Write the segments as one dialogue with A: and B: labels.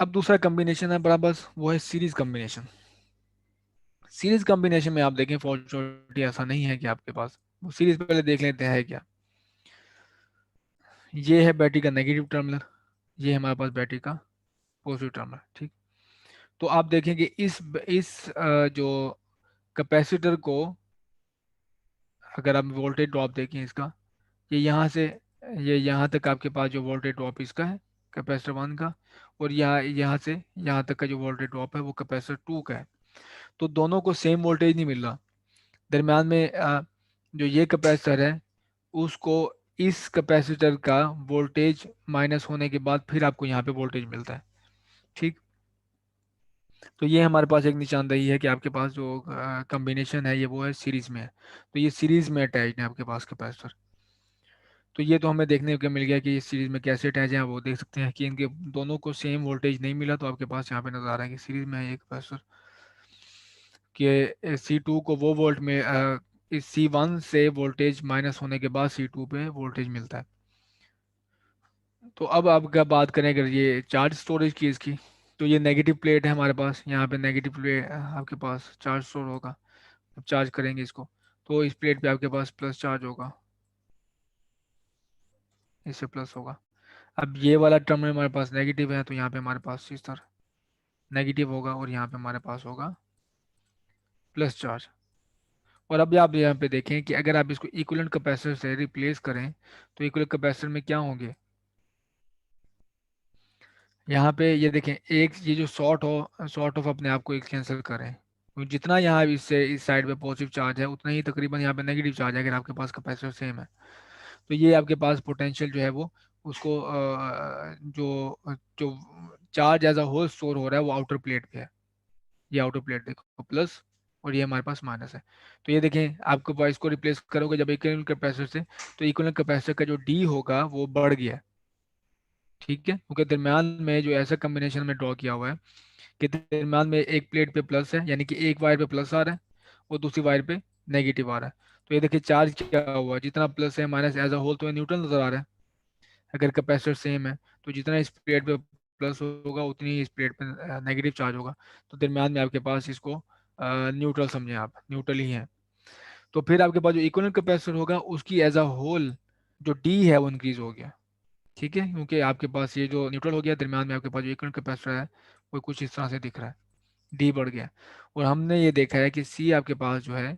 A: अब दूसरा कॉम्बिनेशन है बड़ा, बस वो है सीरीज कॉम्बिनेशन। सीरीज कॉम्बिनेशन में आप देखें फॉर्चुनेटली ऐसा नहीं है कि आपके पास, वो सीरीज पहले देख लेते हैं क्या। ये है बैटरी का नेगेटिव टर्मिनल, ये है हमारे पास बैटरी का पॉजिटिव टर्मिनल, ठीक। तो आप देखें कि जो कैपेसिटर को, अगर आप वोल्टेज ड्रॉप देखें इसका, ये यहाँ से ये यहाँ तक आपके पास जो वोल्टेज ड्रॉप इसका है कैपेसिटर वन का, और यहाँ यहाँ से यहाँ तक का जो वोल्टेज ड्रॉप है वो कैपेसिटर टू का है। तो दोनों को सेम वोल्टेज नहीं मिल रहा। दरम्यान में जो ये कैपेसिटर है उसको इस कैपेसिटर का वोल्टेज माइनस होने के बाद फिर आपको यहाँ पे वोल्टेज मिलता है, ठीक। तो ये हमारे पास एक निशानदेही है कि आपके पास जो कॉम्बिनेशन है ये वो है सीरीज में है। तो ये सीरीज में अटैच है आपके पास कैपेसिटर। तो ये तो हमें देखने को मिल गया कि इस सीरीज में कैसे अटैच है। वो देख सकते हैं कि इनके दोनों को सेम वोल्टेज नहीं मिला, तो आपके पास यहाँ पे नजर आ रहा है कि सीरीज में है एक कैपेसिटर कि सी टू को वो वोल्ट में इस सी वन से वोल्टेज माइनस होने के बाद सी टू पे वोल्टेज मिलता है। तो अब आप क्या बात करें अगर ये चार्ज स्टोरेज की इसकी, तो ये नेगेटिव प्लेट है हमारे पास, यहाँ पे नेगेटिव प्लेट आपके पास चार्ज स्टोर होगा। अब चार्ज करेंगे इसको, तो इस प्लेट पे आपके पास प्लस चार्ज होगा, इससे प्लस होगा। अब ये वाला टर्मिनल हमारे पास नेगेटिव है, तो यहाँ पे हमारे पास इस तरह नेगेटिव होगा और यहाँ पे हमारे पास होगा प्लस चार्ज। और अब आप यहाँ पे देखें कि अगर आप इसको इक्विवेलेंट कैपेसिटर से रिप्लेस करें तो इक्विवेलेंट कैपेसिटर में क्या होंगे, यहाँ पे ये देखें एक ये जो शॉर्ट ऑफ अपने आप को एक कैंसिल करें, तो जितना यहाँ इससे इस साइड पे पॉजिटिव चार्ज है उतना ही तकरीबन यहाँ पे नेगेटिव चार्ज है अगर आपके पास कैपेसिटर सेम है। तो ये आपके पास पोटेंशियल जो है वो उसको जो charge as a whole store हो रहा है वो आउटर प्लेट पे है। ये आउटर प्लेट देखो प्लस, और ये हमारे पास माइनस है। तो ये देखें आपके पास इसको रिप्लेस करोगे जब इक्विवेलेंट कैपेसिटर से, तो इक्विवेलेंट कैपेसिटर का जो डी होगा वो बढ़ गया, ठीक है, क्योंकि दरम्यान में जो ऐसा कम्बिनेशन में ड्रॉ किया हुआ है कि दरम्यान में एक प्लेट पे प्लस है, यानी कि एक वायर पे प्लस आ रहा है और दूसरी वायर पे नेगेटिव आ रहा है। तो ये देखिए चार्ज क्या हुआ, जितना प्लस है माइनस एज अ होल तो ये न्यूट्रल नजर आ रहा है अगर कैपेसिटर सेम है। तो जितना इस प्लेट पे प्लस होगा उतनी ही इस प्लेट पे नेगेटिव चार्ज होगा। तो दरम्यान में आपके पास इसको न्यूट्रल समझें, आप न्यूट्रल ही है। तो फिर आपके पास जो इक्विवेलेंट कैपेसिटर होगा उसकी एज अ होल जो डी है वो इंक्रीज हो गया, ठीक है, क्योंकि आपके पास ये जो न्यूट्रल हो गया दरम्यान में आपके पास जो इक्विवेलेंट कैपेसिटर है वो कुछ इस तरह से दिख रहा है, डी बढ़ गया। और हमने ये देखा है कि सी आपके पास जो है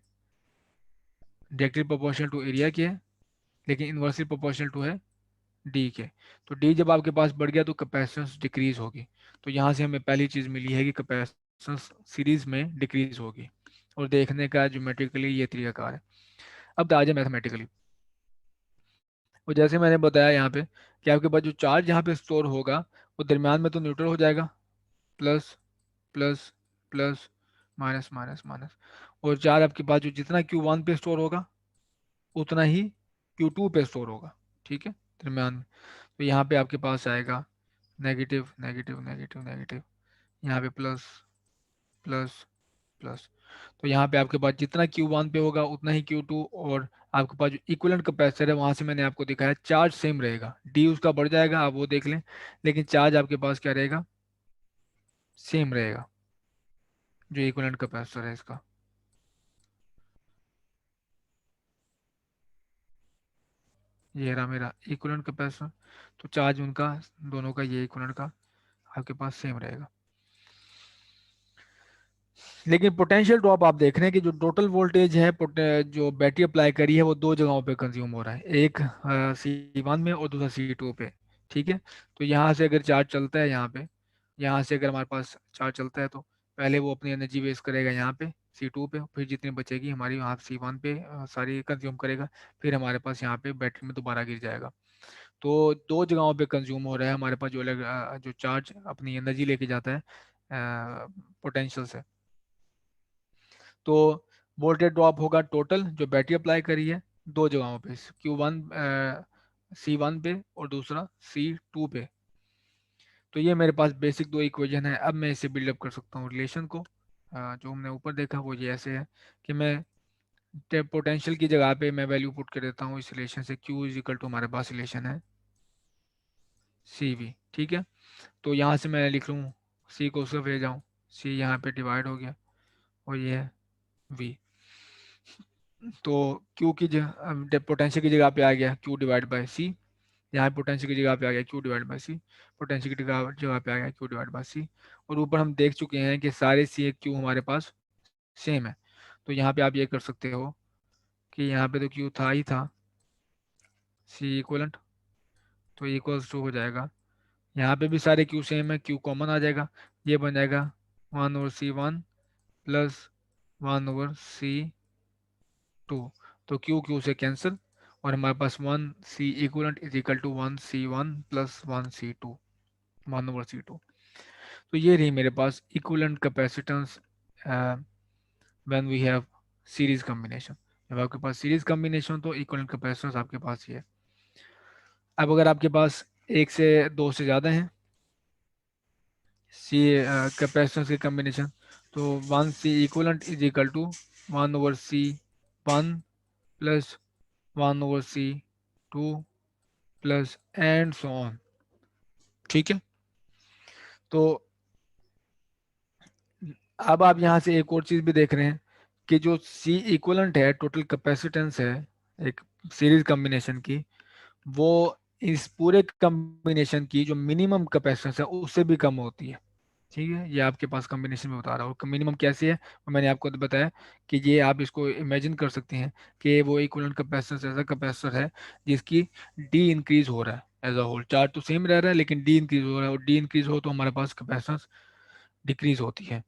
A: डायरेक्टली प्रोपोर्शनल टू एरिया की है, लेकिन इन्वर्सली प्रोपोर्शनल टू है डी के। तो डी जब आपके पास बढ़ गया तो कैपेसिटेंस डिक्रीज होगी। तो यहाँ से हमें पहली चीज़ मिली है कि कैपेसिटेंस सीरीज में डिक्रीज होगी। और देखने का ज्योमेट्रिकली ये तरीकाकार है। अब आ जाए मैथमेटिकली। और जैसे मैंने बताया यहाँ पे कि आपके पास जो चार्ज यहाँ पे स्टोर होगा वो दरम्यान में तो न्यूट्रल हो जाएगा, plus plus plus minus minus minus. और चार्ज आपके पास जो जितना क्यू वन पे स्टोर होगा उतना ही क्यू टू पे स्टोर होगा, ठीक है, दरम्यान में। तो यहाँ पे आपके पास आएगा नेगेटिव नेगेटिव नेगेटिव नेगेटिव, यहाँ पे प्लस प्लस प्लस। तो यहाँ पे आपके पास जितना Q1 पे होगा उतना ही Q2, और आपके पास जो इक्विवेलेंट कैपेसिटर है वहां से मैंने आपको दिखाया चार्ज सेम रहेगा, डी उसका बढ़ जाएगा आप वो देख लें, लेकिन चार्ज आपके पास क्या रहेगा, सेम रहेगा जो इक्विवेलेंट कैपेसिटर है इसका। ये रहा मेरा इक्विवेलेंट कैपेसिटर। तो चार्ज उनका दोनों का ये इक्विवेलेंट का आपके पास सेम रहेगा। लेकिन पोटेंशियल ड्रॉप आप देख रहे हैं कि जो टोटल वोल्टेज है जो बैटरी अप्लाई करी है वो दो जगहों पे कंज्यूम हो रहा है, एक सी वन में और दूसरा सी टू पे, ठीक है। तो यहाँ से अगर चार्ज चलता है यहाँ पे, यहाँ से अगर हमारे पास चार्ज चलता है तो पहले वो अपनी एनर्जी वेस्ट करेगा यहाँ पे सी टू पे, फिर जितनी बचेगी हमारी वहाँ सी वन पे सारी कंज्यूम करेगा, फिर हमारे पास यहाँ पे बैटरी में दोबारा गिर जाएगा। तो दो जगहों पे कंज्यूम हो रहा है हमारे पास जो चार्ज अपनी एनर्जी लेके जाता है पोटेंशियल से। तो वोल्टेज ड्रॉप होगा टोटल जो बैटरी अप्लाई करी है दो जगहों पे, Q1 सी वन पे और दूसरा सी टू पे। तो ये मेरे पास बेसिक दो इक्वेशन है। अब मैं इसे बिल्डअप कर सकता हूँ रिलेशन को। जो हमने ऊपर देखा वो ये ऐसे है कि मैं पोटेंशियल की जगह पे मैं वैल्यू पुट कर देता हूँ इस रिलेशन से, Q इज इक्वल टू हमारे पास रिलेशन है सी वी, ठीक है। तो यहाँ से मैं लिख लूँ सी को सिर्फ ले जाऊँ, सी यहाँ पे डिवाइड हो गया और ये है वी। तो क्यू की जगह पोटेंशियल की जगह पे आ गया क्यू डिवाइड बाय सी, यहाँ पोटेंशियल की जगह पे आ गया Q divide by C, potential की जगह जगह पे आ गया क्यू डिवाइड बाय सी। और ऊपर हम देख चुके हैं कि सारे सी एक क्यू हमारे पास सेम है। तो यहाँ पे आप ये कर सकते हो कि यहाँ पे तो क्यू था ही था सी इक्वलेंट, तो इक्वल्स टू हो जाएगा, यहाँ पे भी सारे क्यू सेम है, क्यू कॉमन आ जाएगा, ये बन जाएगा 1/C1 प्लस 1/C2। तो क्यू क्यू से कैंसिल और हमारे पास 1C equivalent is equal to 1C1 plus 1C2, 1/C2। तो ये रही मेरे पास equivalent capacitance when we have series combination. जब आपके पास सीरीज कॉम्बिनेशन तो इक्वलेंट कैपेसिटेंस आपके पास ये है। अब अगर आपके पास एक से दो से ज़्यादा हैं सी कैपेसिटेंस के कॉम्बिनेशन, तो 1C equivalent is equal to 1/C1 प्लस 1/C2 plus and so on, ठीक है। तो अब आप यहाँ से एक और चीज़ भी देख रहे हैं कि जो सी इक्वलेंट है, टोटल कैपेसिटेंस है एक सीरीज कॉम्बिनेशन की, वो इस पूरे कॉम्बिनेशन की जो मिनिमम कैपेसिटेंस है उससे भी कम होती है, ठीक है। ये आपके पास कॉम्बिनेशन में बता रहा हूँ मिनिमम कैसे है, और मैंने आपको तो बताया कि ये आप इसको इमेजिन कर सकते हैं कि वो इक्विवेलेंट कैपेसिटेंस ऐसा कैपेसिटर है जिसकी डी इंक्रीज हो रहा है, एज अ होल चार्ज तो सेम रह रहा है लेकिन डी इंक्रीज हो रहा है, और डी इंक्रीज हो तो हमारे पास कैपेसिटेंस डिक्रीज होती है।